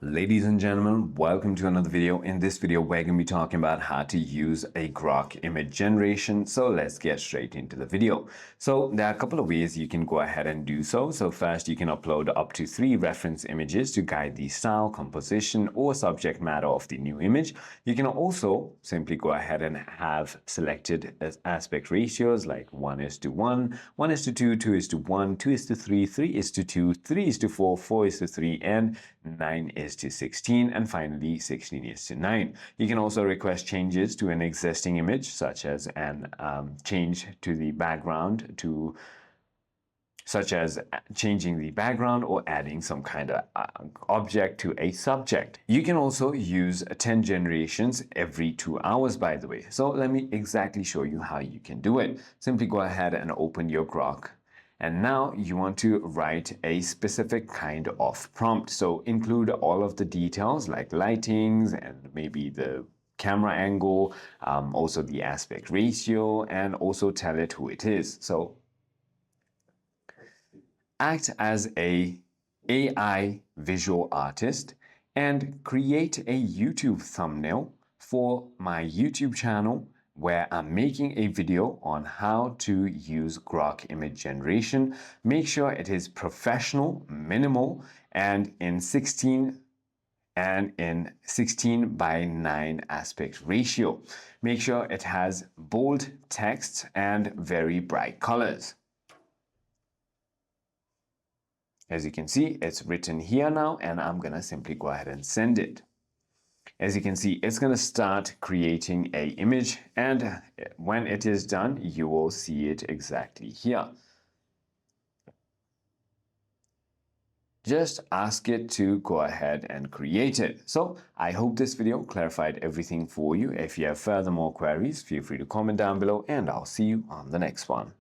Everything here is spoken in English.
Ladies and gentlemen, welcome to another video. In this video, we're going to be talking about how to use a Grok image generation. So let's get straight into the video. So there are a couple of ways you can go ahead and do so. So first, you can upload up to 3 reference images to guide the style, composition, or subject matter of the new image. You can also simply go ahead and have selected aspect ratios like 1:1, 1:2, 2:1, 2:3, 3:2, 3:4, 4:3, and 9:16, and finally 16:9. You can also request changes to an existing image, such as an change to the background such as changing the background or adding some kind of object to a subject. You can also use 10 generations every 2 hours, by the way. So let me exactly show you how you can do it. Simply go ahead and open your Grok. And now you want to write a specific kind of prompt. So include all of the details like lightings and maybe the camera angle, also the aspect ratio, and also tell it who it is. So act as a AI visual artist and create a YouTube thumbnail for my YouTube channel where I'm making a video on how to use Grok image generation. Make sure it is professional, minimal, and in 16 by 9 aspect ratio. Make sure it has bold text and very bright colors. As you can see, it's written here now, and I'm gonna simply go ahead and send it. As you can see, it's going to start creating an image, and when it is done, you will see it exactly here. Just ask it to go ahead and create it. So I hope this video clarified everything for you. If you have further more queries, feel free to comment down below, and I'll see you on the next one.